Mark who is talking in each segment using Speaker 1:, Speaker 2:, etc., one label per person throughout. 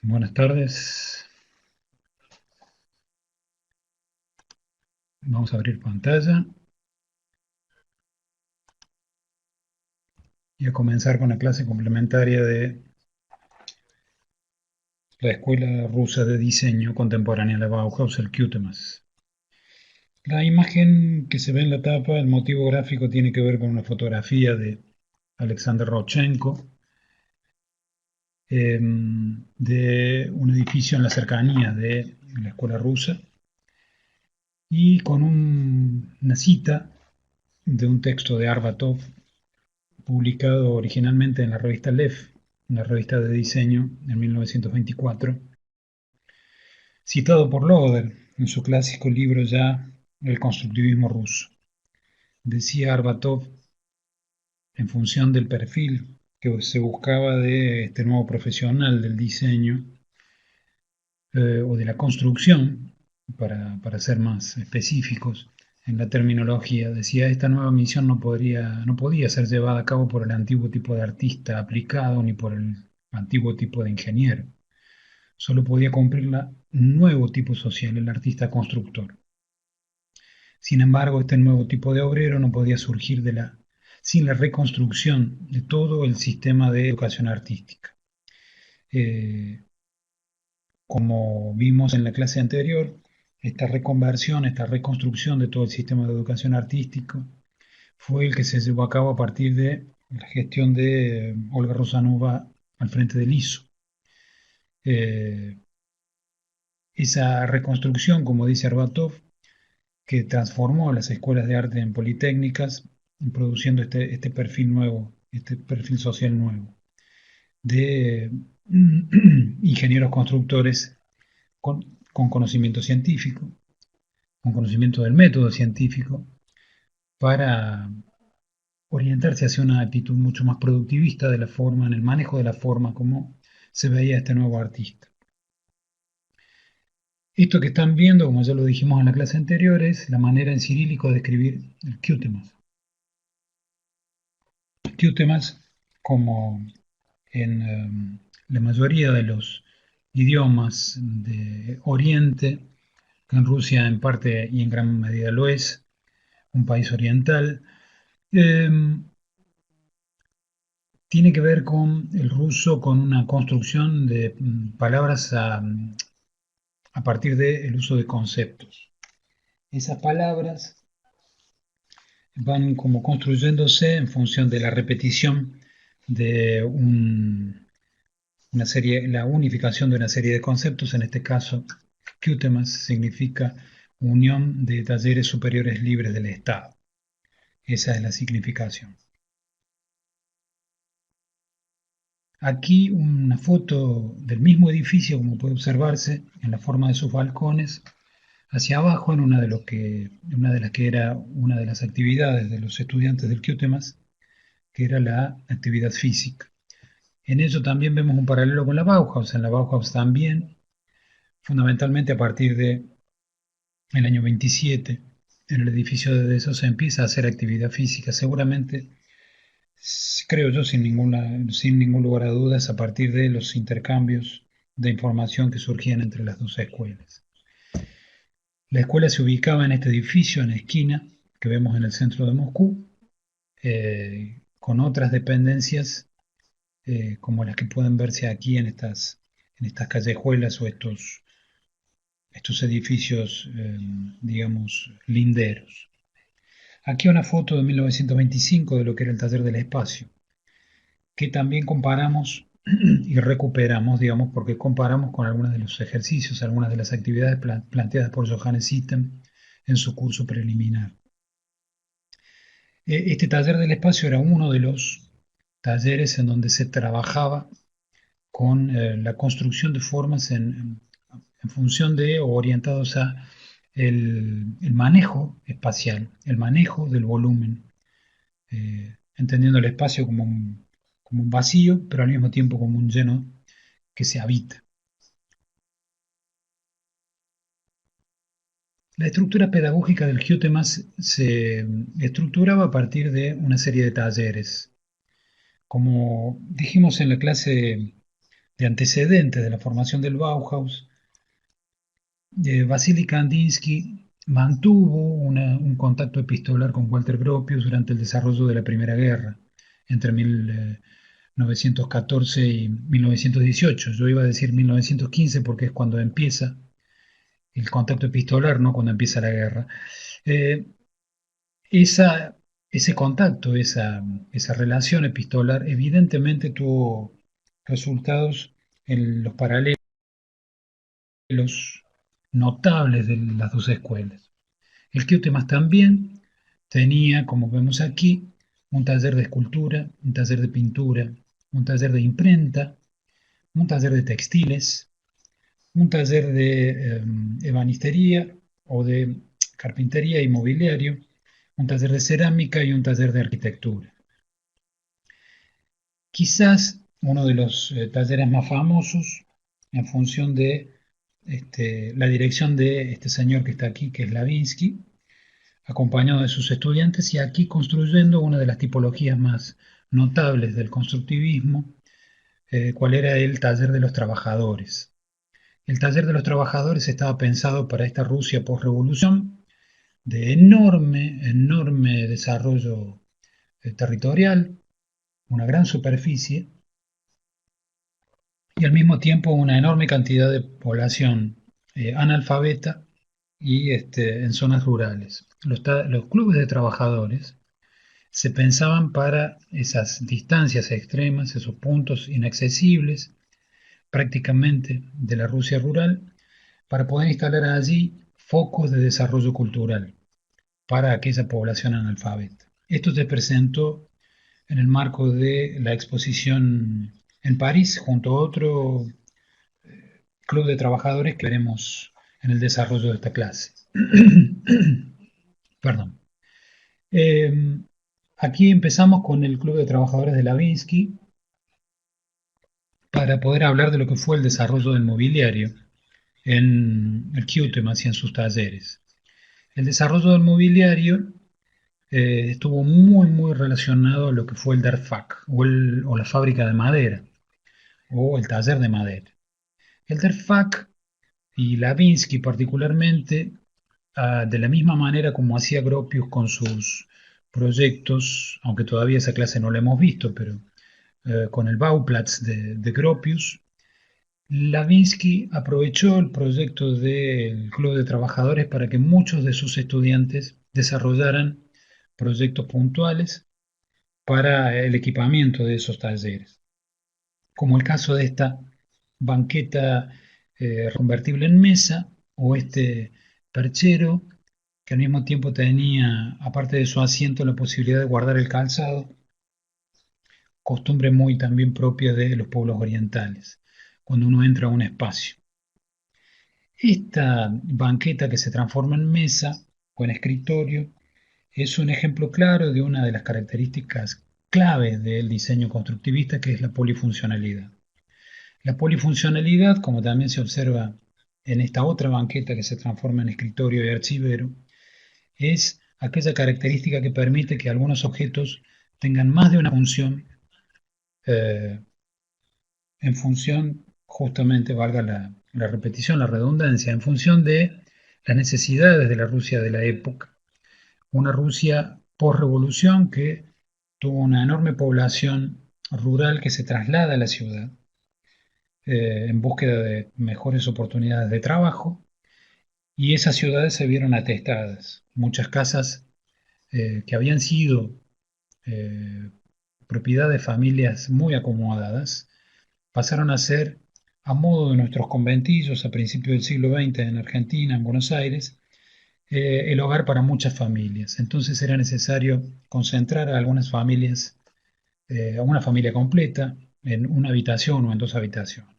Speaker 1: Buenas tardes. Vamos a abrir pantalla y a comenzar con la clase complementaria de la Escuela Rusa de Diseño Contemporánea de Bauhaus, el QTMAS. La imagen que se ve en la tapa, el motivo gráfico tiene que ver con una fotografía de Alexander Rodchenko, de un edificio en las cercanías de la Escuela Rusa y con una cita de un texto de Arbatov publicado originalmente en la revista Lev, una revista de diseño en 1924, citado por Loder en su clásico libro ya El constructivismo ruso. Decía Arbatov, en función del perfil que se buscaba de este nuevo profesional del diseño o de la construcción, para ser más específicos en la terminología, decía esta nueva misión no podía ser llevada a cabo por el antiguo tipo de artista aplicado ni por el antiguo tipo de ingeniero. Solo podía cumplirla un nuevo tipo social, el artista constructor. Sin embargo, este nuevo tipo de obrero no podía surgir sin la reconstrucción de todo el sistema de educación artística. Eh, Como vimos en la clase anterior, esta reconversión, esta reconstrucción de todo el sistema de educación artístico fue el que se llevó a cabo a partir de la gestión de Olga Rosanova al frente del ISO. Eh, Esa reconstrucción, como dice Arbatov, que transformó las escuelas de arte en politécnicas, produciendo este perfil nuevo, este perfil social nuevo, de ingenieros constructores con conocimiento científico, con conocimiento del método científico, para orientarse hacia una actitud mucho más productivista de la forma, en el manejo de la forma como se veía este nuevo artista. Esto que están viendo, como ya lo dijimos en la clase anterior, es la manera en cirílico de escribir el QTMAS. QTMAS, como en la mayoría de los idiomas de Oriente, que en Rusia en parte y en gran medida lo es, un país oriental, eh, tiene que ver con el ruso, con una construcción de palabras a partir del uso de conceptos. Esas palabras van como construyéndose en función de la repetición de una serie, la unificación de una serie de conceptos. En este caso, QTMAS significa Unión de Talleres Superiores Libres del Estado. Esa es la significación. Aquí una foto del mismo edificio, como puede observarse, en la forma de sus balcones, hacia abajo, una de las que era una de las actividades de los estudiantes del QTMAS, que era la actividad física. En ello también vemos un paralelo con la Bauhaus. En la Bauhaus también, fundamentalmente a partir del año 27, en el edificio de eso se empieza a hacer actividad física. Seguramente, creo yo, sin ningún lugar a dudas, a partir de los intercambios de información que surgían entre las dos escuelas. La escuela se ubicaba en este edificio, en la esquina, que vemos en el centro de Moscú, con otras dependencias como las que pueden verse aquí en estas callejuelas o estos edificios, digamos, linderos. Aquí una foto de 1925 de lo que era el taller del espacio, que también comparamos y recuperamos, digamos, porque comparamos con algunos de los ejercicios, algunas de las actividades planteadas por Johannes Itten en su curso preliminar. Este taller del espacio era uno de los talleres en donde se trabajaba con la construcción de formas en función de o orientados a el manejo espacial, el manejo del volumen, entendiendo el espacio como un vacío, pero al mismo tiempo como un lleno que se habita. La estructura pedagógica del GioTeMAS se estructuraba a partir de una serie de talleres. Como dijimos en la clase de antecedentes de la formación del Bauhaus, Vasily Kandinsky mantuvo un contacto epistolar con Walter Gropius durante el desarrollo de la Primera Guerra, entre 1914 y 1918. Yo iba a decir 1915 porque es cuando empieza el contacto epistolar, no cuando empieza la guerra. Eh, esa, ese contacto, esa relación epistolar, evidentemente tuvo resultados en los paralelos notables de las dos escuelas. El Quiotemas también tenía, como vemos aquí, un taller de escultura, un taller de pintura, un taller de imprenta, un taller de textiles, un taller de ebanistería o de carpintería y mobiliario, un taller de cerámica y un taller de arquitectura. Quizás uno de los talleres más famosos en función de la dirección de este señor que está aquí, que es Lavinsky, acompañado de sus estudiantes y aquí construyendo una de las tipologías más notables del constructivismo, cuál era el taller de los trabajadores. El taller de los trabajadores estaba pensado para esta Rusia post-revolución de enorme desarrollo territorial, una gran superficie y al mismo tiempo una enorme cantidad de población analfabeta y en zonas rurales. Los clubes de trabajadores se pensaban para esas distancias extremas, esos puntos inaccesibles prácticamente de la Rusia rural, para poder instalar allí focos de desarrollo cultural para aquella población analfabeta. Esto se presentó en el marco de la exposición en París junto a otro club de trabajadores que veremos en el desarrollo de esta clase. Perdón. Eh, Aquí empezamos con el club de trabajadores de Lavinsky para poder hablar de lo que fue el desarrollo del mobiliario en el Cutemas y en sus talleres. El desarrollo del mobiliario estuvo muy relacionado a lo que fue el DERFAC o la fábrica de madera o el taller de madera. El DERFAC y Lavinsky particularmente, de la misma manera como hacía Gropius con sus proyectos, aunque todavía esa clase no la hemos visto, pero con el Bauplatz de Gropius, Lavinsky aprovechó el proyecto del Club de Trabajadores para que muchos de sus estudiantes desarrollaran proyectos puntuales para el equipamiento de esos talleres, como el caso de esta banqueta convertible en mesa o este perchero que al mismo tiempo tenía, aparte de su asiento, la posibilidad de guardar el calzado, costumbre muy también propia de los pueblos orientales, cuando uno entra a un espacio. Esta banqueta que se transforma en mesa o en escritorio es un ejemplo claro de una de las características claves del diseño constructivista, que es la polifuncionalidad. La polifuncionalidad, como también se observa en esta otra banqueta que se transforma en escritorio y archivero, es aquella característica que permite que algunos objetos tengan más de una función eh, en función, justamente, valga la repetición, la redundancia, en función de las necesidades de la Rusia de la época. Una Rusia post-revolución que tuvo una enorme población rural que se traslada a la ciudad en búsqueda de mejores oportunidades de trabajo y esas ciudades se vieron atestadas. Muchas casas que habían sido eh, propiedad de familias muy acomodadas pasaron a ser, a modo de nuestros conventillos a principios del siglo XX en Argentina, en Buenos Aires, el hogar para muchas familias. Entonces era necesario concentrar a algunas familias, a una familia completa, en una habitación o en dos habitaciones.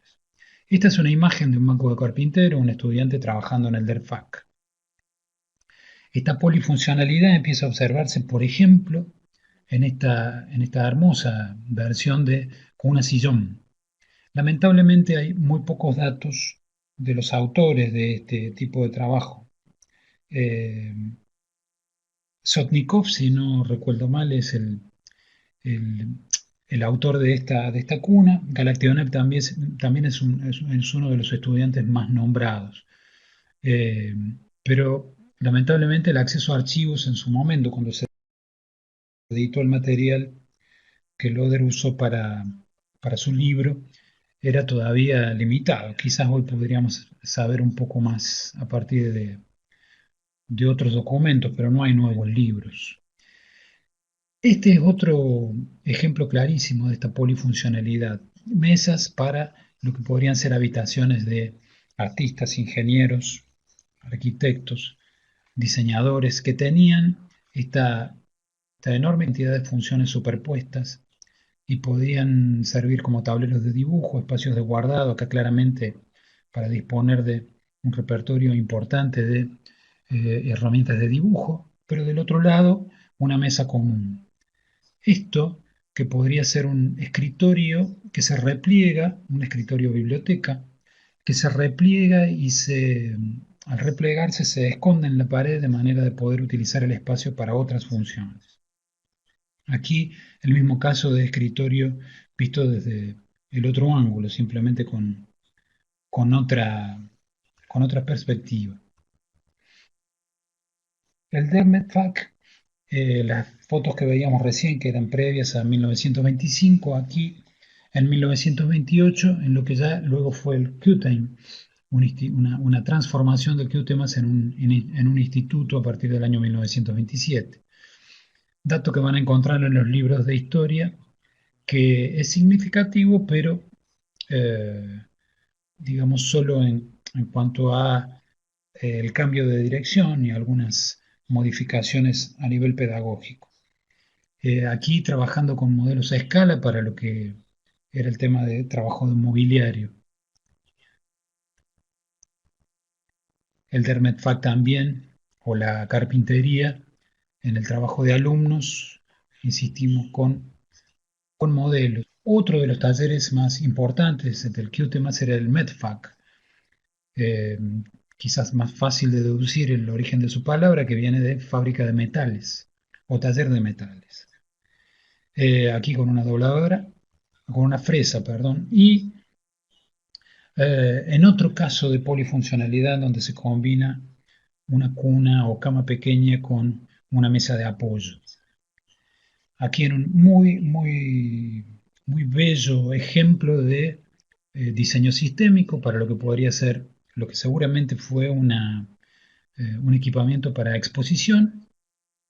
Speaker 1: Esta es una imagen de un banco de carpintero, un estudiante trabajando en el DERFAC. Esta polifuncionalidad empieza a observarse, por ejemplo, en esta hermosa versión de Cuna Sillón. Lamentablemente hay muy pocos datos de los autores de este tipo de trabajo. Eh, Sotnikov, si no recuerdo mal, es el el autor de esta cuna. Galactionev también es uno de los estudiantes más nombrados. Eh, pero lamentablemente el acceso a archivos en su momento, cuando se editó el material que Loder usó para su libro, era todavía limitado. Quizás hoy podríamos saber un poco más a partir de otros documentos, pero no hay nuevos libros. Este es otro ejemplo clarísimo de esta polifuncionalidad. Mesas para lo que podrían ser habitaciones de artistas, ingenieros, arquitectos, diseñadores que tenían esta enorme cantidad de funciones superpuestas y podían servir como tableros de dibujo, espacios de guardado, acá claramente para disponer de un repertorio importante de herramientas de dibujo, pero del otro lado una mesa común. Esto, que podría ser un escritorio que se repliega, un escritorio biblioteca, que se repliega y al replegarse se esconde en la pared de manera de poder utilizar el espacio para otras funciones. Aquí el mismo caso de escritorio visto desde el otro ángulo, simplemente con otra, con otra perspectiva. El Dermetfac, las fotos que veíamos recién, que eran previas a 1925, aquí en 1928, en lo que ya luego fue el QTime, una transformación del QTMAS en un instituto a partir del año 1927. Dato que van a encontrar en los libros de historia, que es significativo, pero digamos solo en cuanto a el cambio de dirección y algunas modificaciones a nivel pedagógico. Aquí trabajando con modelos a escala para lo que era el tema de trabajo de mobiliario. El Dermetfac también, o la carpintería, en el trabajo de alumnos, insistimos con modelos. Otro de los talleres más importantes del QTMAS era el MEDFAC, eh, quizás más fácil de deducir el origen de su palabra, que viene de fábrica de metales o taller de metales. Aquí con una dobladora, con una fresa, perdón, y en otro caso de polifuncionalidad donde se combina una cuna o cama pequeña con una mesa de apoyo. Aquí en un muy bello ejemplo de diseño sistémico para lo que podría ser, lo que seguramente fue un equipamiento para exposición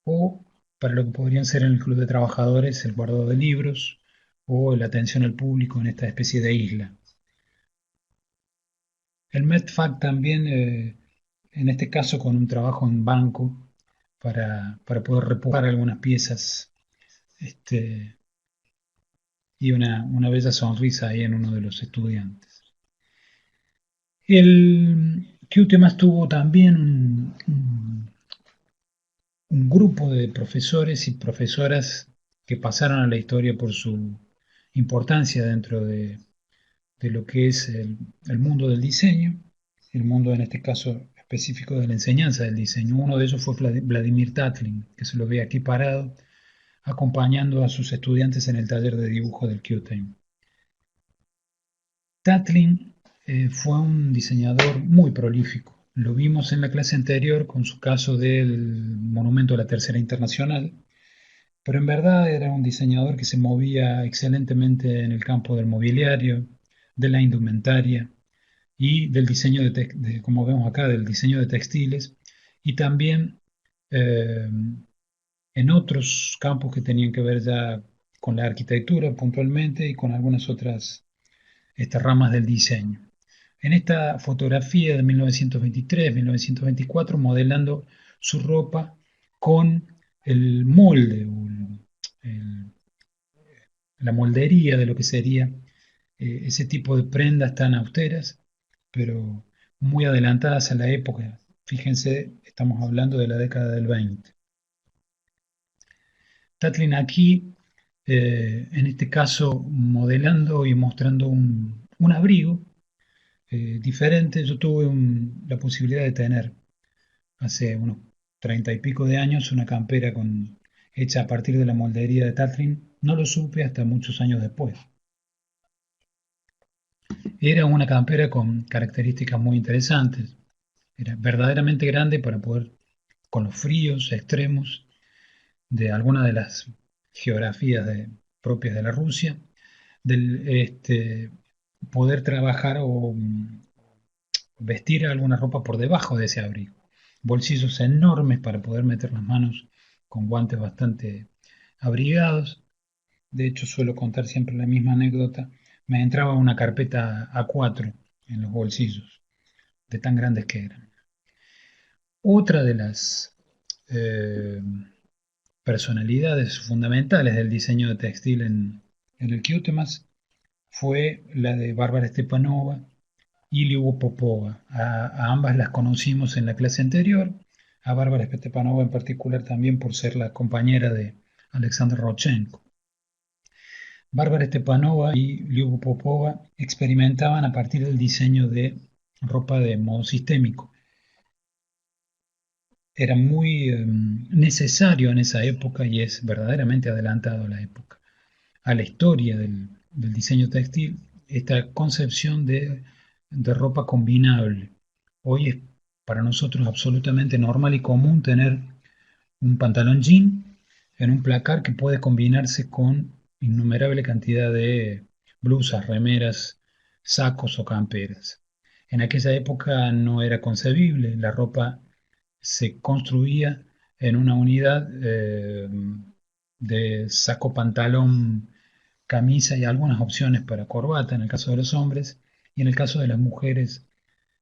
Speaker 1: o para lo que podrían ser en el club de trabajadores el guardado de libros o la atención al público en esta especie de isla. El MEDFAC también, en este caso con un trabajo en banco para poder repujar algunas piezas, y una bella sonrisa ahí en uno de los estudiantes. El QTMAS tuvo también un grupo de profesores y profesoras que pasaron a la historia por su importancia dentro de lo que es el mundo del diseño, el mundo en este caso específico de la enseñanza del diseño. Uno de ellos fue Vladimir Tatlin, que se lo ve aquí parado, acompañando a sus estudiantes en el taller de dibujo del QTime. Tatlin fue un diseñador muy prolífico. Lo vimos en la clase anterior con su caso del Monumento a la Tercera Internacional, pero en verdad era un diseñador que se movía excelentemente en el campo del mobiliario, de la indumentaria y del diseño como vemos acá, del diseño de textiles y también eh, en otros campos que tenían que ver ya con la arquitectura puntualmente y con algunas otras estas ramas del diseño. En esta fotografía de 1923-1924, modelando su ropa con el molde, o el, la moldería de lo que sería ese tipo de prendas tan austeras, pero muy adelantadas a la época. Fíjense, estamos hablando de la década del 20. Tatlin aquí, en este caso, modelando y mostrando un abrigo diferente. Yo tuve la posibilidad de tener hace unos 30 y pico de años una campera hecha a partir de la moldería de Tatlin, No lo supe hasta muchos años después. Era una campera con características muy interesantes. Era verdaderamente grande para poder, con los fríos extremos de alguna de las geografías propias de la Rusia, del poder trabajar o vestir alguna ropa por debajo de ese abrigo. Bolsillos enormes para poder meter las manos con guantes bastante abrigados. De hecho, suelo contar siempre la misma anécdota. Me entraba una carpeta A4 en los bolsillos, de tan grandes que eran. Otra de las eh, personalidades fundamentales del diseño de textil en el Kyutemas fue la de Bárbara Stepanova y Liuba Popova. A ambas las conocimos en la clase anterior, a Bárbara Stepanova en particular también por ser la compañera de Alexander Rodchenko. Bárbara Stepanova y Liuba Popova experimentaban a partir del diseño de ropa de modo sistémico. Era muy necesario en esa época y es verdaderamente adelantado a la época, a la historia del diseño textil, esta concepción de ropa combinable. Hoy es para nosotros absolutamente normal y común tener un pantalón jean en un placar que puede combinarse con innumerable cantidad de blusas, remeras, sacos o camperas. En aquella época no era concebible, la ropa se construía en una unidad de saco, pantalón, camisa y algunas opciones para corbata en el caso de los hombres, y en el caso de las mujeres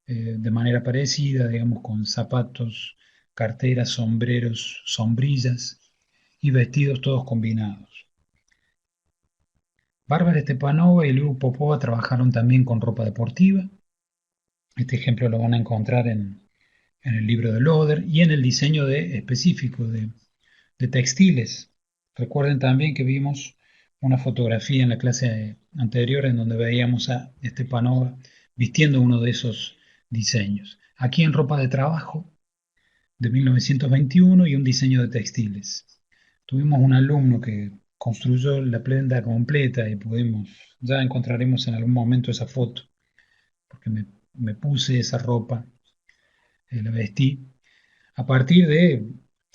Speaker 1: de manera parecida, digamos, con zapatos, carteras, sombreros, sombrillas y vestidos todos combinados. Bárbara Stepanova y Liu Popova trabajaron también con ropa deportiva. Este ejemplo lo van a encontrar en el libro de Loder y en el diseño específico de textiles. Recuerden también que vimos una fotografía en la clase anterior en donde veíamos a Stepanova vistiendo uno de esos diseños. Aquí en ropa de trabajo de 1921 y un diseño de textiles. Tuvimos un alumno que construyó la prenda completa y ya encontraremos en algún momento esa foto, porque me puse esa ropa, la vestí a partir de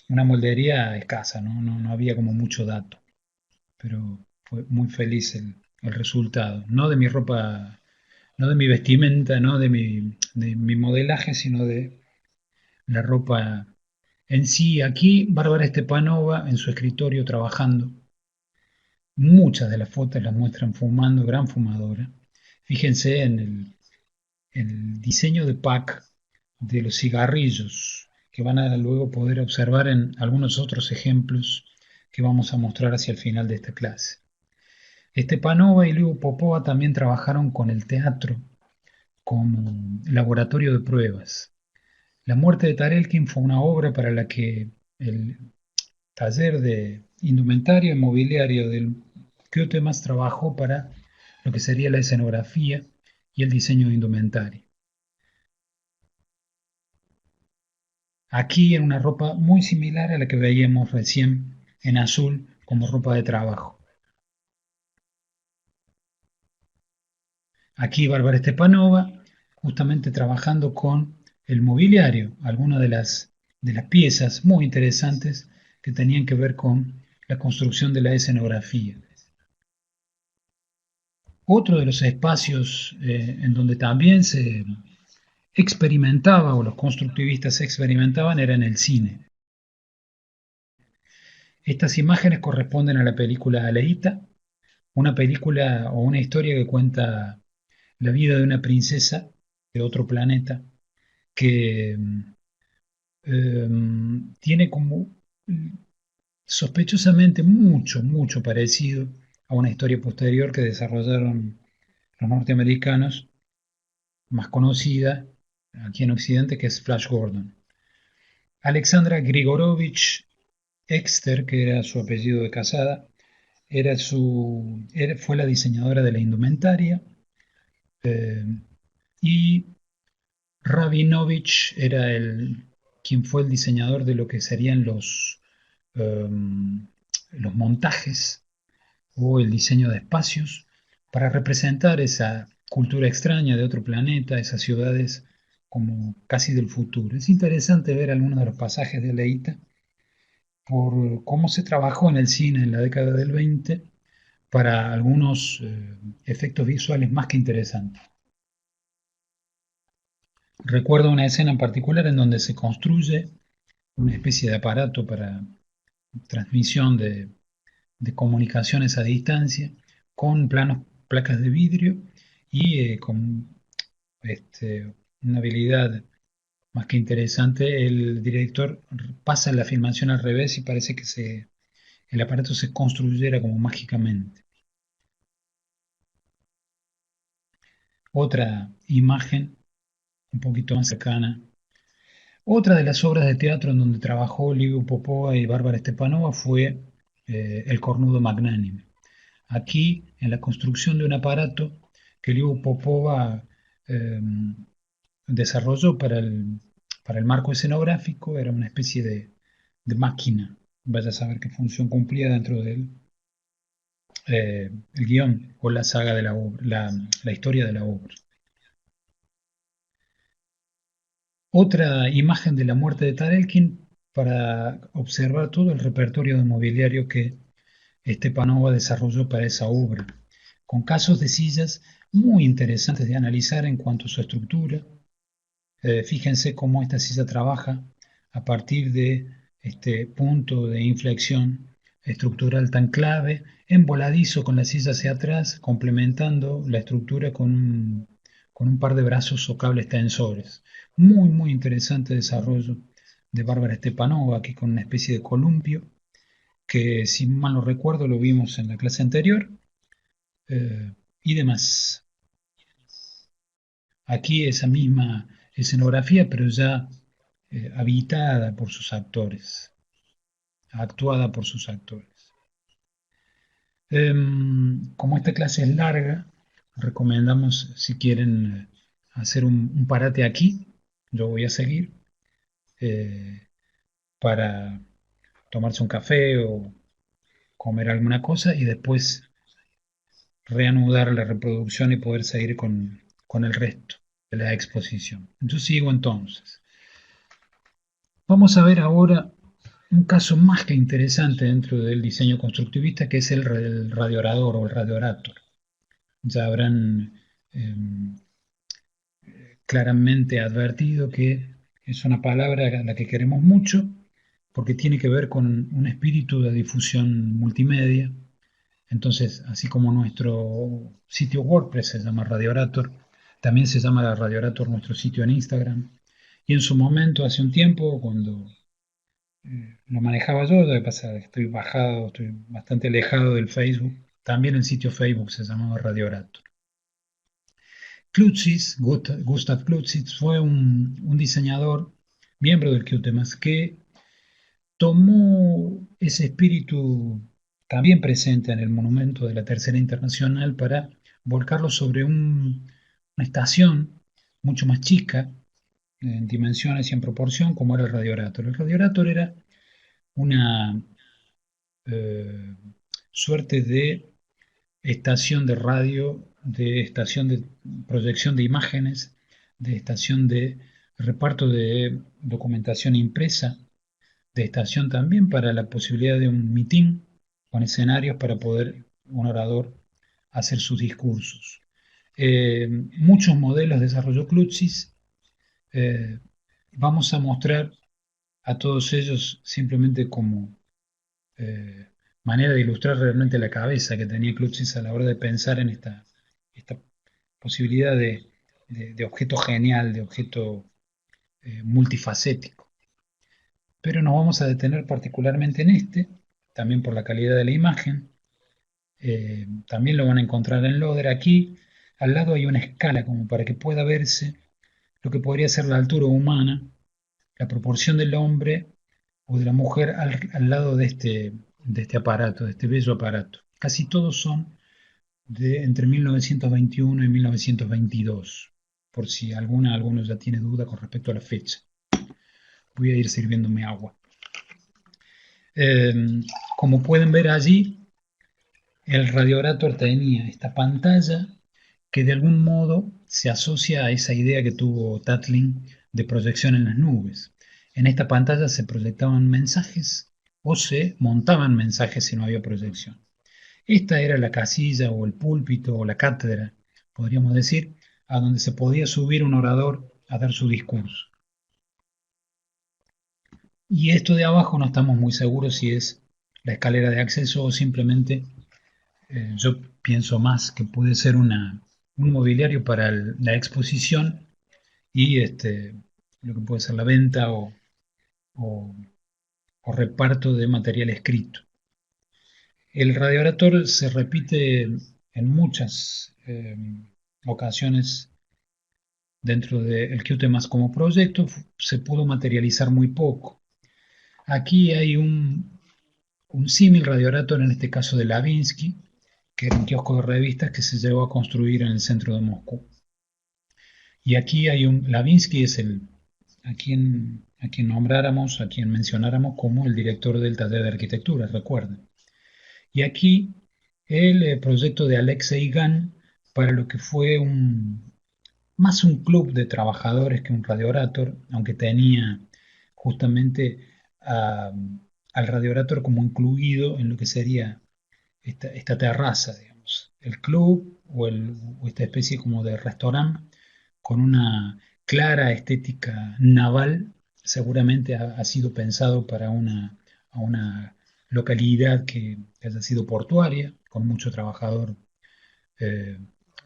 Speaker 1: una moldería escasa, ¿no? No había como mucho dato, pero fue muy feliz el resultado. No de mi ropa, no de mi vestimenta, no de mi modelaje, sino de la ropa en sí. Aquí Bárbara Stepanova en su escritorio trabajando. Muchas de las fotos las muestran fumando, gran fumadora. Fíjense en el diseño de pack de los cigarrillos, que van a luego poder observar en algunos otros ejemplos que vamos a mostrar hacia el final de esta clase. Stepanova y Liu Popova también trabajaron con el teatro como laboratorio de pruebas. La muerte de Tarelkin fue una obra para la que el taller de indumentario y mobiliario del Kyotemas trabajó para lo que sería la escenografía y el diseño de indumentaria. Aquí en una ropa muy similar a la que veíamos recién en azul como ropa de trabajo. Aquí Bárbara Stepanova justamente trabajando con el mobiliario, algunas de las piezas muy interesantes que tenían que ver con la construcción de la escenografía. Otro de los espacios en donde también se experimentaba o los constructivistas experimentaban era en el cine. Estas imágenes corresponden a la película Aleita, una película o una historia que cuenta la vida de una princesa de otro planeta que tiene como sospechosamente mucho parecido a una historia posterior que desarrollaron los norteamericanos, más conocida aquí en Occidente, que es Flash Gordon. Alexandra Grigorovich Exter, que era su apellido de casada, fue la diseñadora de la indumentaria, eh, y Rabinovich era quien fue el diseñador de lo que serían los montajes o el diseño de espacios para representar esa cultura extraña de otro planeta, esas ciudades como casi del futuro. Es interesante ver algunos de los pasajes de Leita por cómo se trabajó en el cine en la década del 20 para algunos efectos visuales más que interesantes. Recuerdo una escena en particular en donde se construye una especie de aparato para transmisión de comunicaciones a distancia con placas de vidrio y con una habilidad más que interesante. El director pasa la filmación al revés y parece que el aparato se construyera como mágicamente. Otra imagen un poquito más cercana. Otra de las obras de teatro en donde trabajó Livio Popova y Bárbara Stepanova fue El cornudo magnánime. Aquí, en la construcción de un aparato que Livio Popova eh, desarrolló para el marco escenográfico, era una especie de máquina, vaya a saber qué función cumplía dentro del el guión o la saga de la obra, la historia de la obra. Otra imagen de la muerte de Tarelkin para observar todo el repertorio de mobiliario que Stepanova desarrolló para esa obra, con casos de sillas muy interesantes de analizar en cuanto a su estructura. Fíjense cómo esta silla trabaja a partir de este punto de inflexión estructural tan clave, en voladizo con la silla hacia atrás, complementando la estructura con un par de brazos o cables tensores. Muy, muy interesante desarrollo de Bárbara Stepanova, aquí con una especie de columpio, que si mal no recuerdo lo vimos en la clase anterior, y demás. Aquí esa misma escenografía, pero ya habitada por sus actores, actuada por sus actores. Como esta clase es larga, recomendamos si quieren hacer un parate aquí, yo voy a seguir, eh, para tomarse un café o comer alguna cosa y después reanudar la reproducción y poder seguir con el resto de la exposición. Yo sigo entonces. Vamos a ver ahora un caso más que interesante dentro del diseño constructivista, que es el radioorador o el radioorator. Ya habrán eh, claramente advertido que es una palabra a la que queremos mucho porque tiene que ver con un espíritu de difusión multimedia. Entonces, así como nuestro sitio WordPress se llama Radiorator, también se llama Radiorator nuestro sitio en Instagram. Y en su momento, hace un tiempo, cuando lo manejaba yo, lo que pasa es que estoy bajado, estoy bastante alejado del Facebook. También el sitio Facebook se llamaba Radiorator. Klutzis, Gustav Klutzis, fue un diseñador, miembro del QTMAS, que tomó ese espíritu también presente en el monumento de la Tercera Internacional para volcarlo sobre una estación mucho más chica en dimensiones y en proporción como era el Radiorator. El Radiorator era una eh, suerte de estación de radio, de estación de proyección de imágenes, de estación de reparto de documentación impresa, de estación también para la posibilidad de un mitin con escenarios para poder un orador hacer sus discursos. Muchos modelos desarrolló Clutsis. eh, Vamos a mostrar a todos ellos simplemente como eh, manera de ilustrar realmente la cabeza que tenía Clutsis a la hora de pensar en esta posibilidad de objeto genial, de objeto multifacético. Pero nos vamos a detener particularmente en también por la calidad de la imagen. También lo van a encontrar en Loader. Aquí al lado hay una escala como para que pueda verse lo que podría ser la altura humana, la proporción del hombre o de la mujer al lado de este aparato, de este bello aparato. Casi todos son de entre 1921 y 1922, por si alguno ya tiene duda con respecto a la fecha. Voy a ir sirviéndome agua. Eh, Como pueden ver allí, El Radiorator tenía esta pantalla que de algún modo se asocia a esa idea que tuvo Tatlin de proyección en las nubes. En esta pantalla se proyectaban mensajes o se montaban mensajes si no había proyección. Esta era la casilla o el púlpito o la cátedra, podríamos decir, a donde se podía subir un orador a dar su discurso. Y esto de abajo no estamos muy seguros si es la escalera de acceso o simplemente yo pienso más que puede ser un mobiliario para la exposición y lo que puede ser la venta o- o reparto de material escrito. El radiorator se repite en muchas ocasiones dentro del QT como proyecto, se pudo materializar muy poco. Aquí hay un símil radiorator, en este caso de Lavinsky, que era un kiosco de revistas que se llegó a construir en el centro de Moscú. Y aquí hay Lavinsky es a quien nombráramos, a quien mencionáramos como el director del taller de arquitectura, recuerden. Y aquí el proyecto de Alexei Gan para lo que fue más un club de trabajadores que un radiorator, aunque tenía justamente a, al radiorator como incluido en lo que sería esta terraza, digamos. El club o esta especie como de restaurante con una clara estética naval, seguramente ha sido pensado para una localidad que haya sido portuaria, con mucho trabajador eh,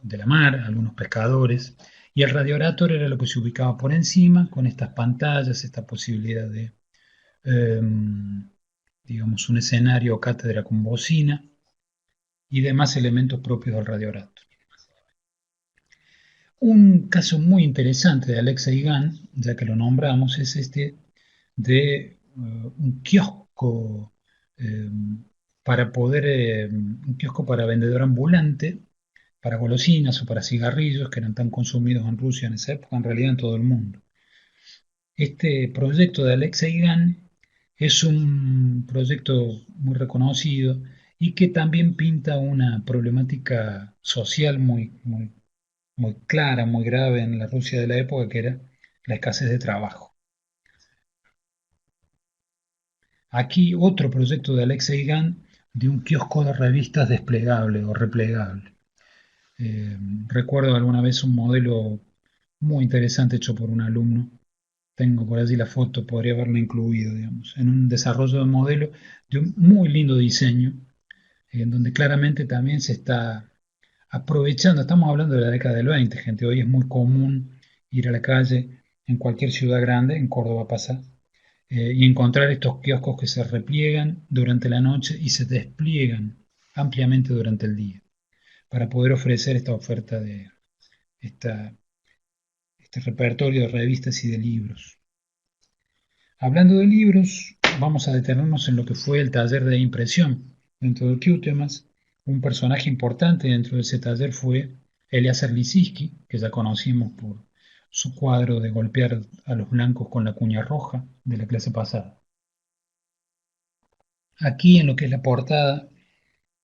Speaker 1: de la mar, algunos pescadores, y el radiorator era lo que se ubicaba por encima, con estas pantallas, esta posibilidad de, eh, digamos, un escenario o cátedra con bocina y demás elementos propios del radiorator. Un caso muy interesante de Alexa Gan, ya que lo nombramos, es este de un kiosco eh, un kiosco para vendedor ambulante, para golosinas o para cigarrillos que eran tan consumidos en Rusia en esa época, en realidad en todo el mundo. Este proyecto de Alexei Gan es un proyecto muy reconocido y que también pinta una problemática social muy clara, muy grave en la Rusia de la época, que era la escasez de trabajo. Aquí otro proyecto de Alexei Gan de un kiosco de revistas desplegable o replegable. Recuerdo alguna vez un modelo muy interesante hecho por un alumno. Tengo por allí la foto, podría haberla incluido, digamos, en un desarrollo de modelo de un muy lindo diseño, en donde claramente también se está aprovechando, estamos hablando de la década del 20, gente, hoy es muy común ir a la calle en cualquier ciudad grande, en Córdoba pasa, y encontrar estos kioscos que se repliegan durante la noche y se despliegan ampliamente durante el día, para poder ofrecer esta oferta de esta, este repertorio de revistas y de libros. Hablando de libros, vamos a detenernos en lo que fue el taller de impresión. Dentro de Qtemas, un personaje importante dentro de ese taller fue Eleazar Lisinski, que ya conocimos por su cuadro de golpear a los blancos con la cuña roja de la clase pasada. Aquí en lo que es la portada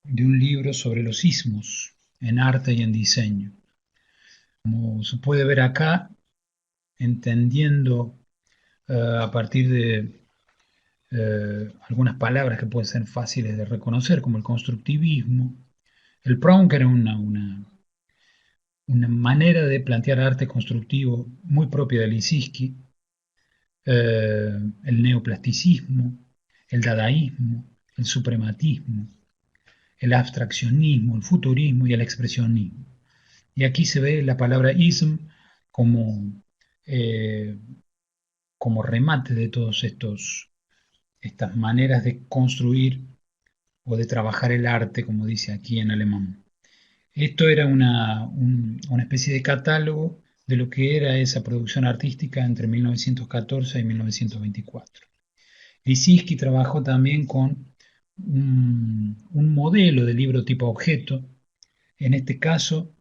Speaker 1: de un libro sobre los sismos en arte y en diseño. Como se puede ver acá, entendiendo a partir de algunas palabras que pueden ser fáciles de reconocer, como el constructivismo. El Prounc era una manera de plantear arte constructivo muy propia de Lissiski, el neoplasticismo, el dadaísmo, el suprematismo, el abstraccionismo, el futurismo y el expresionismo. Y aquí se ve la palabra ism como, eh, como remate de todas estas maneras de construir o de trabajar el arte, como dice aquí en alemán. Esto era una especie de catálogo de lo que era esa producción artística entre 1914 y 1924. Lisinski trabajó también con un modelo de libro tipo objeto. En este caso,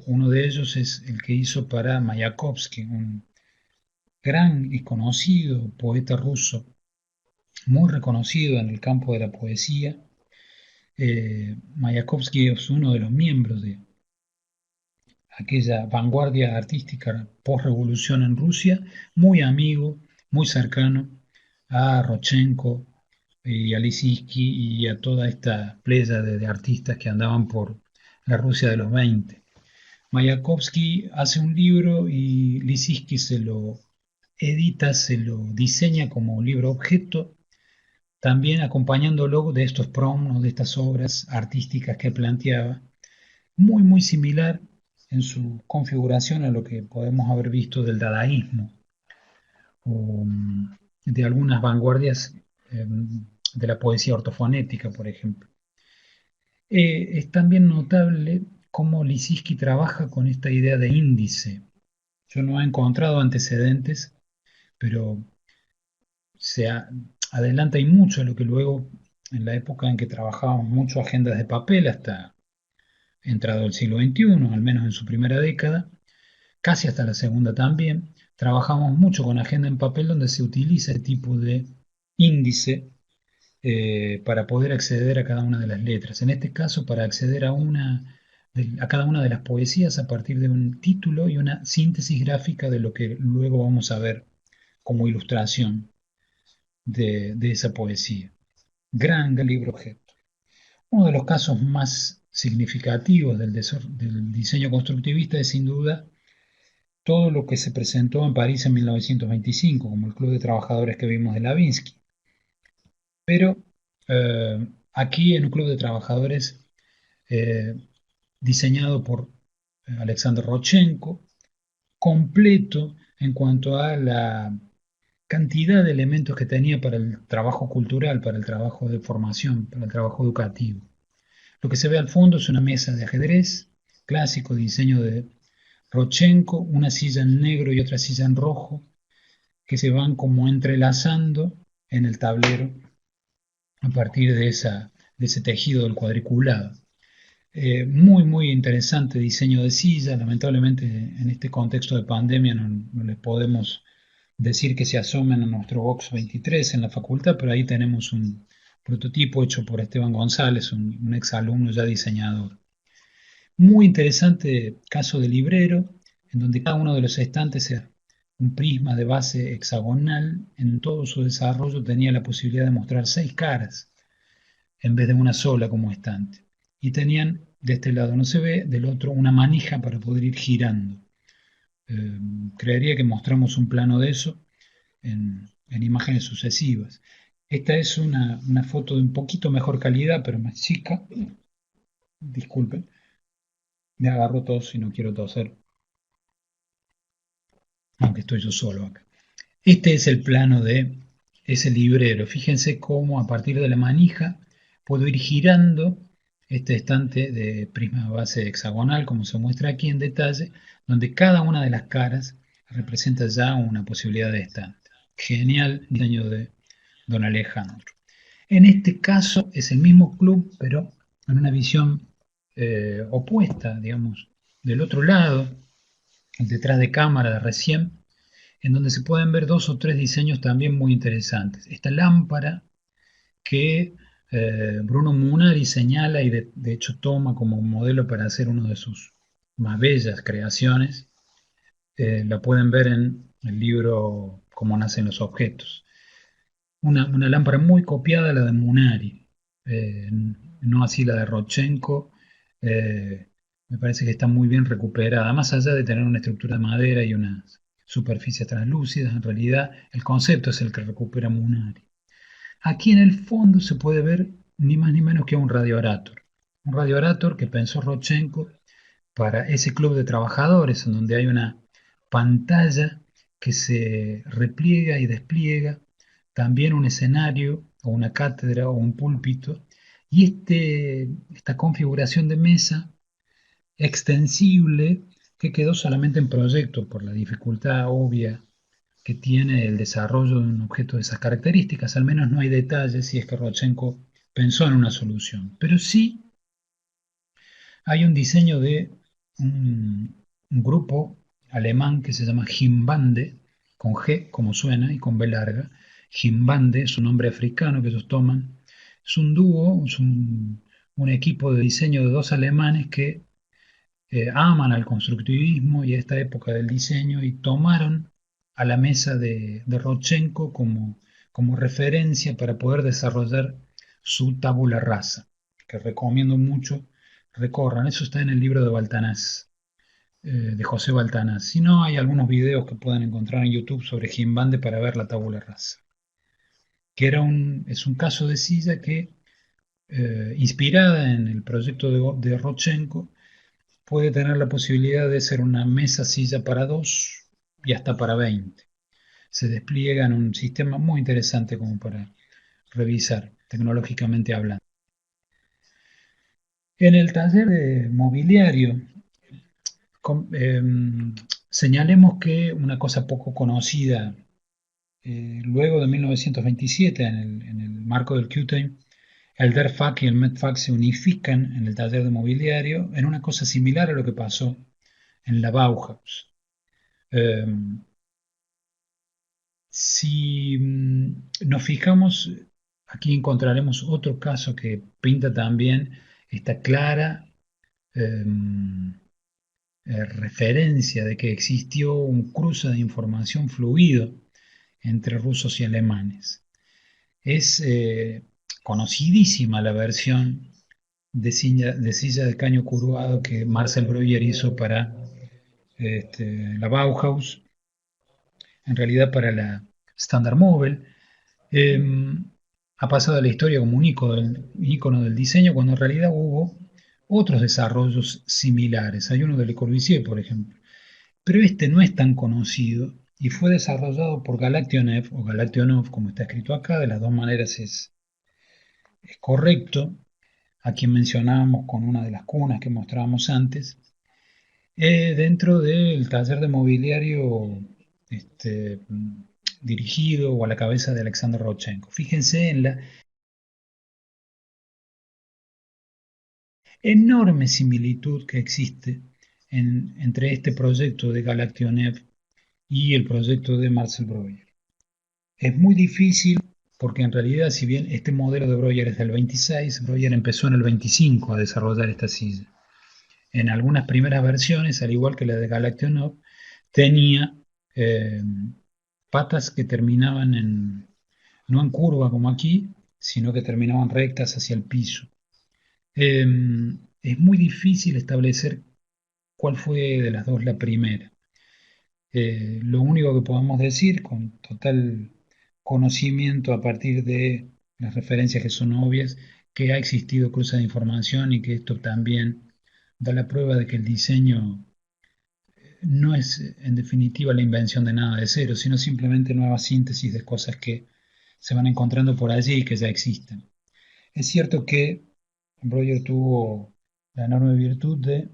Speaker 1: uno de ellos es el que hizo para Mayakovsky, un gran y conocido poeta ruso, muy reconocido en el campo de la poesía, Mayakovsky es uno de los miembros de aquella vanguardia artística post-revolución en Rusia, muy amigo, muy cercano a Rodchenko y a Lissinsky y a toda esta playa de artistas que andaban por la Rusia de los 20. Mayakovsky hace un libro y Lissinsky se lo edita, se lo diseña como libro objeto, también acompañándolo de estos promos, de estas obras artísticas que planteaba, muy, muy similar en su configuración a lo que podemos haber visto del dadaísmo o de algunas vanguardias de la poesía ortofonética, por ejemplo. Es también notable cómo Lissinsky trabaja con esta idea de índice. Yo no he encontrado antecedentes, pero se adelanta y mucho a lo que luego, en la época en que trabajábamos mucho agendas de papel, hasta entrado el siglo XXI, al menos en su primera década, casi hasta la segunda también, trabajamos mucho con agenda en papel donde se utiliza el tipo de índice para poder acceder a cada una de las letras. En este caso, para acceder a cada una de las poesías a partir de un título y una síntesis gráfica de lo que luego vamos a ver como ilustración de esa poesía. Gran libro objeto. Uno de los casos más significativos del diseño constructivista es sin duda todo lo que se presentó en París en 1925, como el Club de Trabajadores que vimos de Lavinsky. Pero aquí en un club de trabajadores eh, diseñado por Alexander Rodchenko, completo en cuanto a la cantidad de elementos que tenía para el trabajo cultural, para el trabajo de formación, para el trabajo educativo. Lo que se ve al fondo es una mesa de ajedrez, clásico diseño de Rodchenko, una silla en negro y otra silla en rojo, que se van como entrelazando en el tablero a partir de ese tejido del cuadriculado. Muy, muy interesante diseño de silla. Lamentablemente, en este contexto de pandemia no les podemos decir que se asomen a nuestro box 23 en la facultad, pero ahí tenemos un prototipo hecho por Esteban González, un ex alumno ya diseñador. Muy interesante caso de librero, en donde cada uno de los estantes era un prisma de base hexagonal. En todo su desarrollo tenía la posibilidad de mostrar 6 caras en vez de una sola como estante. Y tenían, de este lado no se ve, del otro una manija para poder ir girando. Creería que mostramos un plano de eso en imágenes sucesivas. Esta es una foto de un poquito mejor calidad, pero más chica. Disculpen, me agarro tos y no quiero toser, aunque estoy yo solo acá. Este es el plano de ese librero. Fíjense cómo a partir de la manija puedo ir girando este estante de prisma base hexagonal, como se muestra aquí en detalle, donde cada una de las caras representa ya una posibilidad de estante. Genial diseño de don Alejandro. En este caso es el mismo club, pero en una visión opuesta, digamos, del otro lado, el detrás de cámara de recién, en donde se pueden ver 2 o 3 diseños también muy interesantes. Esta lámpara que Bruno Munari señala y de hecho toma como modelo para hacer una de sus más bellas creaciones, la pueden ver en el libro Cómo nacen los objetos. Una lámpara muy copiada a la de Munari, no así la de Rodchenko. Me parece que está muy bien recuperada, más allá de tener una estructura de madera y unas superficies translúcidas, en realidad el concepto es el que recupera Munari. Aquí en el fondo se puede ver ni más ni menos que un radioarator. Un radioarator que pensó Rodchenko para ese club de trabajadores, en donde hay una pantalla que se repliega y despliega, también un escenario o una cátedra o un púlpito, y esta configuración de mesa extensible que quedó solamente en proyecto por la dificultad obvia que tiene el desarrollo de un objeto de esas características. Al menos no hay detalles si es que Rodchenko pensó en una solución, pero sí hay un diseño de un grupo alemán que se llama Jimbande, con G como suena y con B larga. Jimbande es un nombre africano que ellos toman. Es un dúo, es un equipo de diseño de dos alemanes que aman al constructivismo y a esta época del diseño y tomaron a la mesa de Rodchenko como referencia para poder desarrollar su tabula rasa, que recomiendo mucho recorran. Eso está en el libro de Baltanás, de José Baltanás. Si no, hay algunos videos que pueden encontrar en YouTube sobre Gimbande para ver la tabula rasa, que es un caso de silla que, inspirada en el proyecto de Rodchenko, puede tener la posibilidad de ser una mesa silla para dos y hasta para 20. Se despliega en un sistema muy interesante como para revisar, tecnológicamente hablando. En el taller de mobiliario, eh, señalemos que una cosa poco conocida, luego de 1927, en el marco del Q-Time, el DERFAC y el MEDFAC se unifican en el taller de mobiliario en una cosa similar a lo que pasó en la Bauhaus. Eh, Si nos fijamos, aquí encontraremos otro caso que pinta también esta clara eh, referencia de que existió un cruce de información fluido entre rusos y alemanes. Es conocidísima la versión de silla de caño curvado que Marcel Breuer hizo para la Bauhaus, en realidad para la Standard Model. Eh, ha pasado a la historia como un ícono del diseño, cuando en realidad hubo otros desarrollos similares. Hay uno de Le Corbusier, por ejemplo. Pero este no es tan conocido y fue desarrollado por Galactionev o Galactionov, como está escrito acá. De las dos maneras es correcto. A quien mencionábamos con una de las cunas que mostrábamos antes, dentro del taller de mobiliario dirigido o a la cabeza de Alexander Rodchenko. Fíjense en la enorme similitud que existe entre este proyecto de Galactionev y el proyecto de Marcel Breuer. Es muy difícil porque en realidad, si bien este modelo de Breuer es del 26, Breuer empezó en el 25 a desarrollar esta silla. En algunas primeras versiones, al igual que la de Galactionev, tenía eh, patas que terminaban no en curva como aquí, sino que terminaban rectas hacia el piso. Eh, es muy difícil establecer cuál fue de las dos la primera. Lo único que podemos decir con total conocimiento a partir de las referencias que son obvias, que ha existido cruce de información y que esto también da la prueba de que el diseño no es en definitiva la invención de nada de cero, sino simplemente nueva síntesis de cosas que se van encontrando por allí y que ya existen. Es cierto que Breuer tuvo la enorme virtud de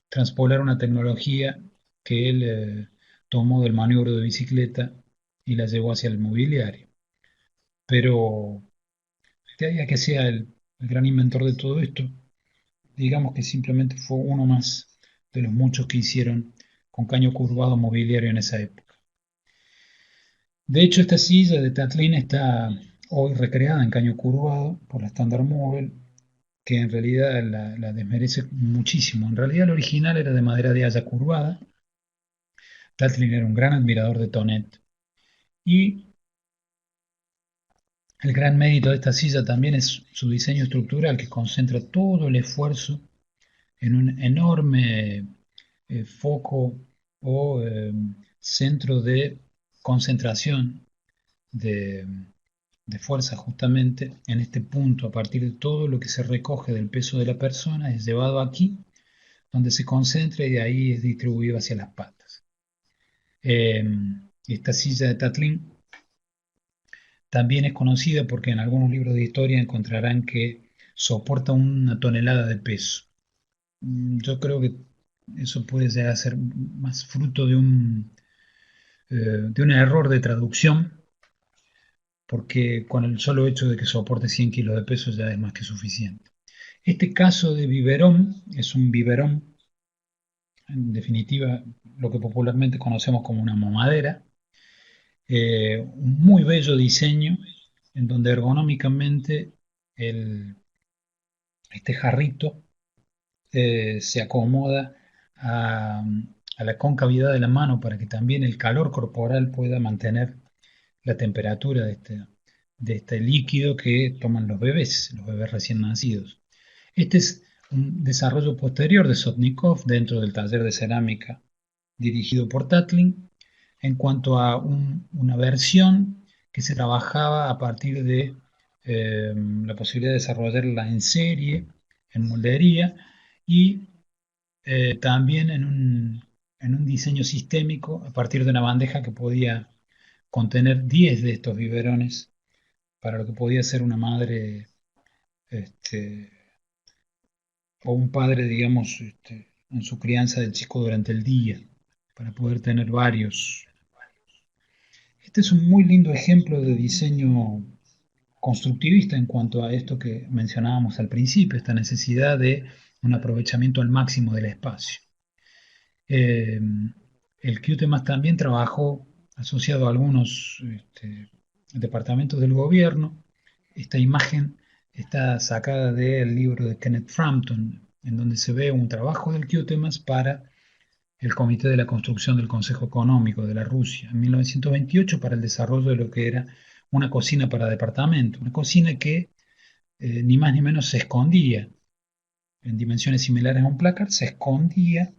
Speaker 1: transpolar una tecnología que él tomó del maniobro de bicicleta y la llevó hacia el mobiliario. Pero de ahí a que sea el gran inventor de todo esto, digamos que simplemente fue uno más de los muchos que hicieron con caño curvado mobiliario en esa época. De hecho, esta silla de Tatlin está hoy recreada en caño curvado por la Standard Model, que en realidad la desmerece muchísimo. En realidad el original era de madera de haya curvada. Tatlin era un gran admirador de Tonet. Y el gran mérito de esta silla también es su diseño estructural, que concentra todo el esfuerzo en un enorme foco o centro de concentración de, de fuerza justamente en este punto. A partir de todo lo que se recoge del peso de la persona es llevado aquí, donde se concentra y de ahí es distribuido hacia las patas. Eh, esta silla de Tatlin también es conocida porque en algunos libros de historia encontrarán que soporta una tonelada de peso. Yo creo que eso puede llegar a ser más fruto de un error de traducción, porque con el solo hecho de que soporte 100 kilos de peso ya es más que suficiente. Este caso de biberón es un biberón, en definitiva, lo que popularmente conocemos como una mamadera, un muy bello diseño en donde ergonómicamente el, Este jarrito se acomoda a, a la concavidad de la mano para que también el calor corporal pueda mantener la temperatura de este líquido que toman los bebés recién nacidos. Este es un desarrollo posterior de Sotnikov dentro del taller de cerámica dirigido por Tatlin en cuanto a una versión que se trabajaba a partir de la posibilidad de desarrollarla en serie, en moldería y también en un diseño sistémico a partir de una bandeja que podía contener 10 de estos biberones para lo que podía ser una madre este, o un padre, digamos, en su crianza del chico durante el día, para poder tener varios. Este es un muy lindo ejemplo de diseño constructivista en cuanto a esto que mencionábamos al principio, esta necesidad de un aprovechamiento al máximo del espacio. Eh, el QTMAS también trabajó asociado a algunos departamentos del gobierno. Esta imagen está sacada del libro de Kenneth Frampton, en donde se ve un trabajo del QTMAS para el Comité de la Construcción del Consejo Económico de la Rusia en 1928 para el desarrollo de lo que era una cocina para departamento, una cocina que ni más ni menos se escondía en dimensiones similares a un placard, se escondía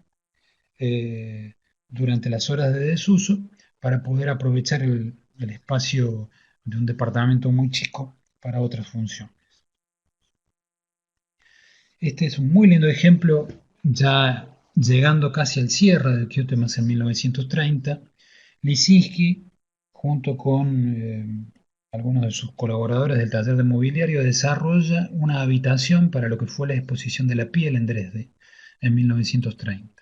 Speaker 1: eh, durante las horas de desuso para poder aprovechar el espacio de un departamento muy chico para otras funciones. Este es un muy lindo ejemplo, ya llegando casi al cierre del Kyoto más en 1930, Lisinski, junto con algunos de sus colaboradores del taller de mobiliario, desarrolla una habitación para lo que fue la exposición de la piel en Dresde en 1930.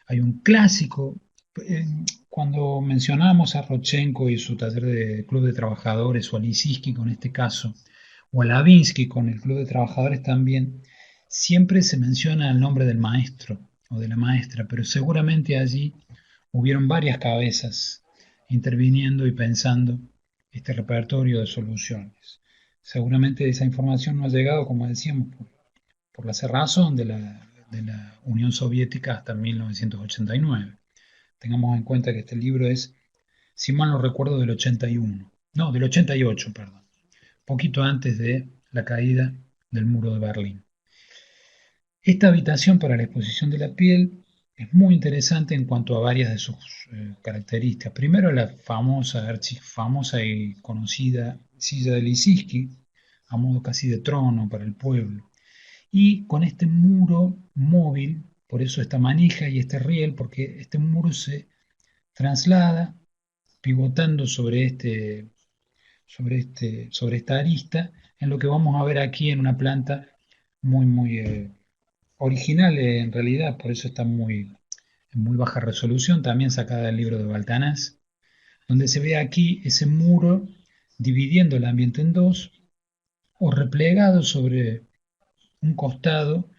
Speaker 1: Hay un clásico, eh, cuando mencionamos a Rodchenko y su taller de Club de Trabajadores, o a Lisinski con este caso, o a Lavinsky con el Club de Trabajadores también, siempre se menciona el nombre del maestro o de la maestra, pero seguramente allí hubieron varias cabezas interviniendo y pensando este repertorio de soluciones. Seguramente esa información no ha llegado, como decíamos, por la cerrazón de la Unión Soviética hasta 1989. Tengamos en cuenta que este libro es, si mal no recuerdo, del 81, no, del 88, perdón, poquito antes de la caída del muro de Berlín. Esta habitación para la exposición de la piel es muy interesante en cuanto a varias de sus características. Primero, la famosa, archifamosa y conocida silla de Lisinski, a modo casi de trono para el pueblo. Y con este muro móvil, por eso esta manija y este riel, porque este muro se traslada pivotando sobre esta arista, en lo que vamos a ver aquí en una planta muy original en realidad, por eso está en muy baja resolución, también sacada del libro de Baltanás, donde se ve aquí ese muro dividiendo el ambiente en dos o replegado sobre un costado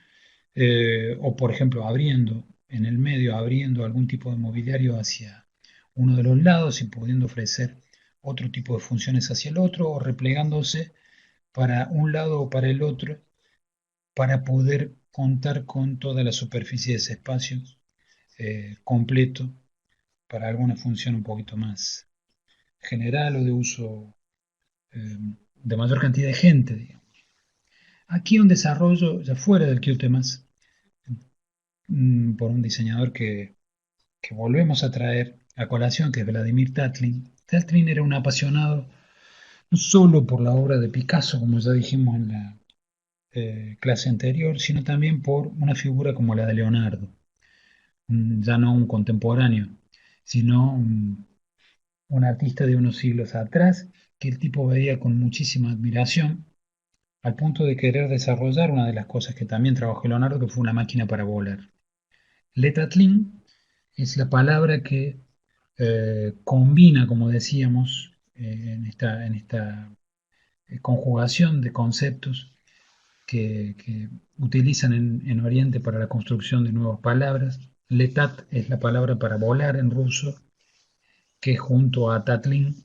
Speaker 1: o por ejemplo abriendo en el medio, abriendo algún tipo de mobiliario hacia uno de los lados y pudiendo ofrecer otro tipo de funciones hacia el otro o replegándose para un lado o para el otro para poder contar con toda la superficie de ese espacio completo para alguna función un poquito más general o de uso de mayor cantidad de gente, digamos. Aquí un desarrollo ya fuera del QTMAS por un diseñador que volvemos a traer a colación, que es Vladimir Tatlin. Tatlin era un apasionado no solo por la obra de Picasso, como ya dijimos en la clase anterior, sino también por una figura como la de Leonardo, ya no un contemporáneo, sino un artista de unos siglos atrás, que el tipo veía con muchísima admiración, al punto de querer desarrollar una de las cosas que también trabajó Leonardo, que fue una máquina para volar. Le Tatlin es la palabra que combina, como decíamos, en esta conjugación de conceptos que utilizan en Oriente para la construcción de nuevas palabras. Letat es la palabra para volar en ruso, que junto a Tatlin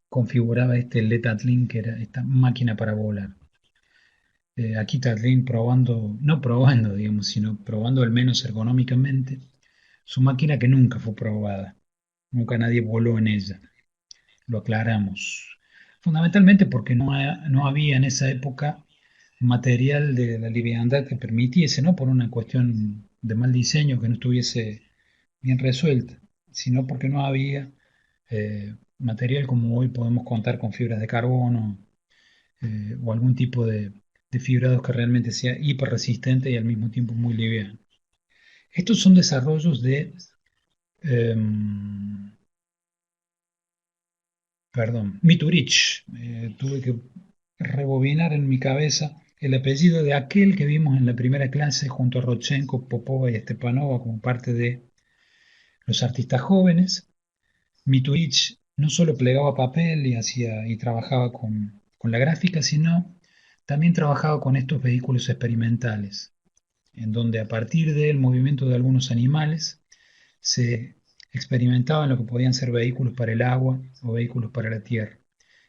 Speaker 1: configuraba este Letatlin, que era esta máquina para volar. aquí Tatlin probando, no probando, digamos, sino probando al menos ergonómicamente, su máquina que nunca fue probada, nunca nadie voló en ella, lo aclaramos. Fundamentalmente porque no había en esa época material de la liviandad que permitiese, no por una cuestión de mal diseño que no estuviese bien resuelta, sino porque no había material como hoy podemos contar con fibras de carbono o algún tipo de fibrados que realmente sea hiperresistente y al mismo tiempo muy liviano. Estos son desarrollos de, eh, perdón, Miturich. Tuve que rebobinar en mi cabeza el apellido de aquel que vimos en la primera clase junto a Rodchenko, Popova y Stepanova como parte de los artistas jóvenes. Miturich no solo plegaba papel y trabajaba con la gráfica, sino también trabajaba con estos vehículos experimentales, en donde a partir del movimiento de algunos animales se experimentaban lo que podían ser vehículos para el agua o vehículos para la tierra.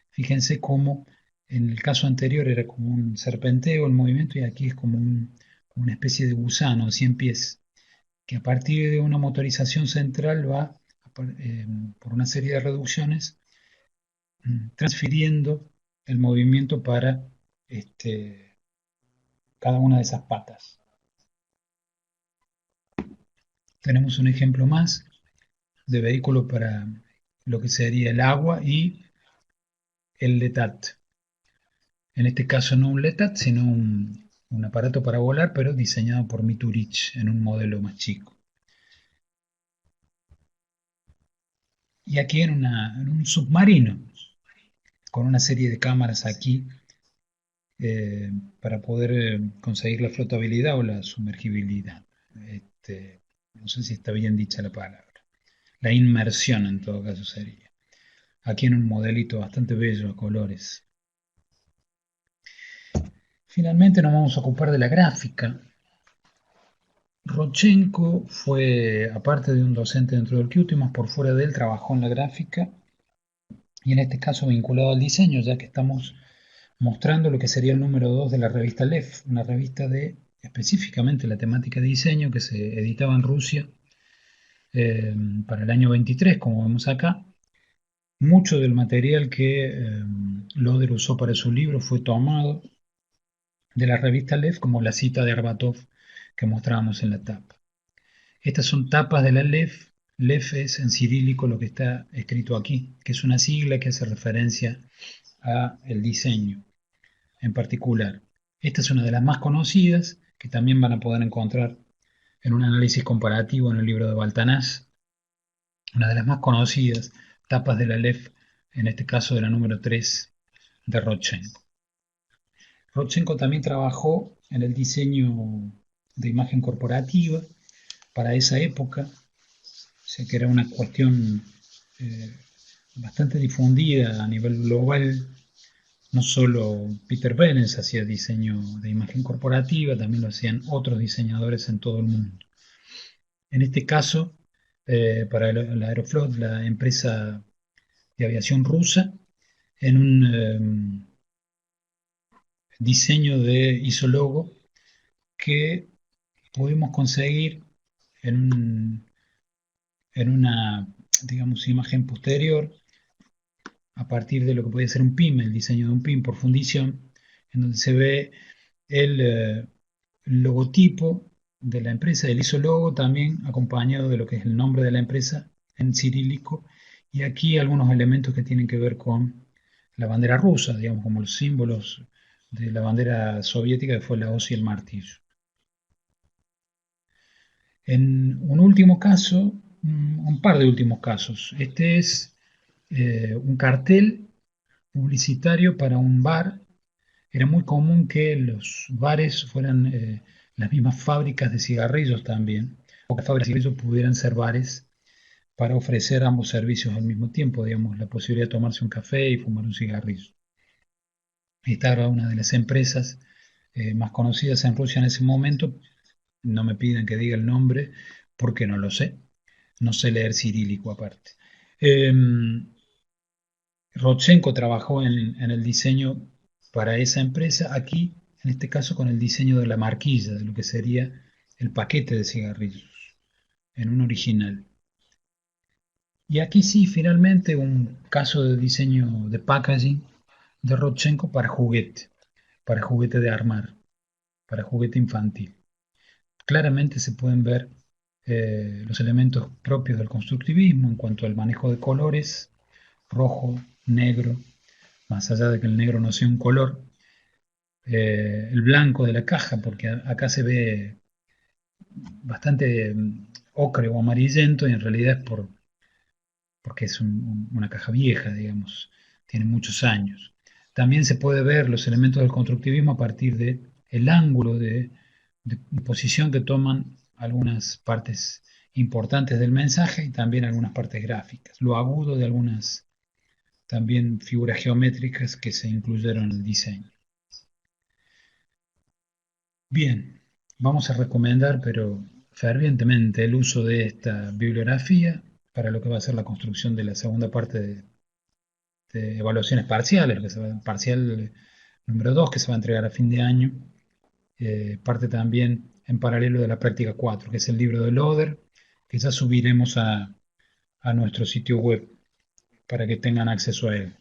Speaker 1: Fíjense cómo en el caso anterior era como un serpenteo el movimiento y aquí es como una especie de gusano de 100 pies, que a partir de una motorización central va por una serie de reducciones transfiriendo el movimiento para cada una de esas patas. Tenemos un ejemplo más de vehículo para lo que sería el agua y el LETAT. En este caso no un LETAT, sino un aparato para volar, pero diseñado por Miturich en un modelo más chico. Y aquí en un submarino, con una serie de cámaras aquí eh, para poder conseguir la flotabilidad o la sumergibilidad. No sé si está bien dicha la palabra. La inmersión en todo caso sería. Aquí en un modelito bastante bello a colores. Finalmente nos vamos a ocupar de la gráfica. Rodchenko fue, aparte de un docente dentro del QT, más por fuera de él trabajó en la gráfica y en este caso vinculado al diseño, ya que estamos mostrando lo que sería el número 2 de la revista LEF, una revista de específicamente la temática de diseño que se editaba en Rusia para el año 23, como vemos acá. Mucho del material que Loder usó para su libro fue tomado de la revista LEF, como la cita de Arbatov que mostrábamos en la tapa. Estas son tapas de la LEF. LEF es en cirílico lo que está escrito aquí, que es una sigla que hace referencia a el diseño en particular. Esta es una de las más conocidas, que también van a poder encontrar en un análisis comparativo en el libro de Baltanás. Una de las más conocidas tapas de la LEF, en este caso de la número 3 de Rodchenko. Rodchenko también trabajó en el diseño de imagen corporativa para esa época, o sea que era una cuestión eh, bastante difundida a nivel global. No solo Peter Behrens hacía diseño de imagen corporativa, también lo hacían otros diseñadores en todo el mundo. En este caso, para la Aeroflot, la empresa de aviación rusa, en un diseño de isólogo que pudimos conseguir en, en una, digamos, imagen posterior a partir de lo que podía ser un PIM, el diseño de un PIM por fundición, en donde se ve el logotipo de la empresa, el isólogo también acompañado de lo que es el nombre de la empresa en cirílico, y aquí algunos elementos que tienen que ver con la bandera rusa, digamos, como los símbolos de la bandera soviética que fue la hoz y el martillo. En un último caso, un par de últimos casos. Este es un cartel publicitario para un bar. Era muy común que los bares fueran las mismas fábricas de cigarrillos también, o que las fábricas de cigarrillos pudieran ser bares para ofrecer ambos servicios al mismo tiempo, digamos, la posibilidad de tomarse un café y fumar un cigarrillo. Esta era una de las empresas más conocidas en Rusia en ese momento. No me piden que diga el nombre porque no lo sé. No sé leer cirílico aparte. Eh, Rodchenko trabajó en el diseño para esa empresa. Aquí en este caso con el diseño de la marquilla, de lo que sería el paquete de cigarrillos, en un original. Y aquí sí, finalmente, un caso de diseño de packaging de Rodchenko para juguete de armar, para juguete infantil. Claramente se pueden ver los elementos propios del constructivismo en cuanto al manejo de colores, rojo, negro, más allá de que el negro no sea un color, el blanco de la caja, porque acá se ve bastante ocre o amarillento y en realidad es porque es una caja vieja, digamos, tiene muchos años. También se puede ver los elementos del constructivismo a partir de el ángulo de posición que toman algunas partes importantes del mensaje y también algunas partes gráficas, lo agudo de algunas también figuras geométricas que se incluyeron en el diseño. Bien, vamos a recomendar, pero fervientemente, el uso de esta bibliografía para lo que va a ser la construcción de la segunda parte de evaluaciones parciales, parcial número 2 que se va a entregar a fin de año, parte también en paralelo de la práctica 4 que es el libro de Loder, que ya subiremos a nuestro sitio web para que tengan acceso a él.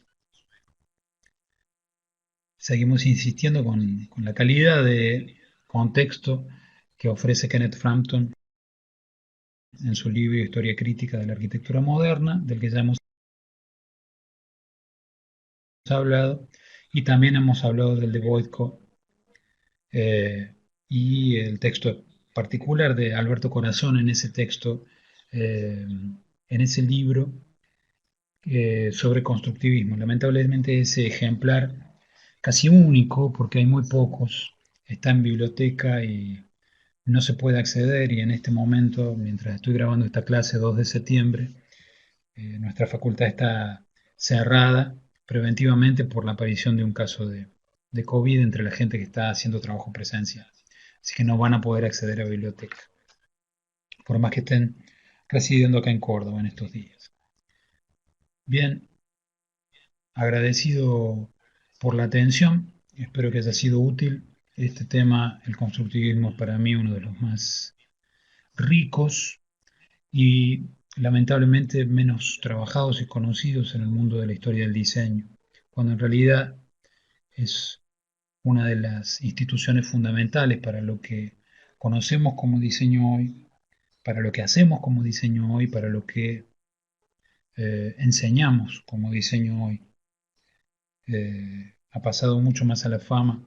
Speaker 1: Seguimos insistiendo con la calidad de contexto que ofrece Kenneth Frampton en su libro Historia crítica de la arquitectura moderna, del que ya hemos hablado, y también hemos hablado del de Boyko y el texto particular de Alberto Corazón en ese texto, en ese libro sobre constructivismo. Lamentablemente ese ejemplar, casi único, porque hay muy pocos, está en biblioteca y no se puede acceder y en este momento, mientras estoy grabando esta clase 2 de septiembre, nuestra facultad está cerrada preventivamente por la aparición de un caso de COVID entre la gente que está haciendo trabajo presencial. Así que no van a poder acceder a biblioteca, por más que estén residiendo acá en Córdoba en estos días. Bien, agradecido por la atención, espero que haya sido útil. Este tema, el constructivismo, es para mí uno de los más ricos y lamentablemente menos trabajados y conocidos en el mundo de la historia del diseño, cuando en realidad es una de las instituciones fundamentales para lo que conocemos como diseño hoy, para lo que hacemos como diseño hoy, para lo que enseñamos como diseño hoy. Ha pasado mucho más a la fama.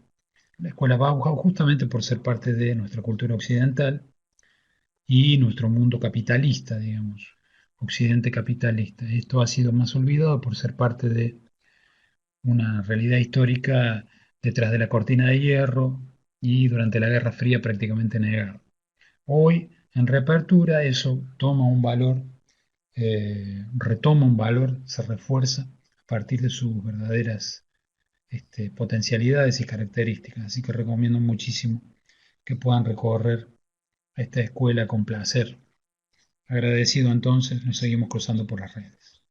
Speaker 1: La escuela Bauhaus justamente por ser parte de nuestra cultura occidental y nuestro mundo capitalista, digamos, occidente capitalista. Esto ha sido más olvidado por ser parte de una realidad histórica detrás de la cortina de hierro y durante la Guerra Fría prácticamente negado. Hoy, en reapertura, eso toma un valor, retoma un valor, se refuerza a partir de sus verdaderas potencialidades y características. Así que recomiendo muchísimo que puedan recorrer esta escuela con placer. Agradecido entonces, nos seguimos cruzando por las redes.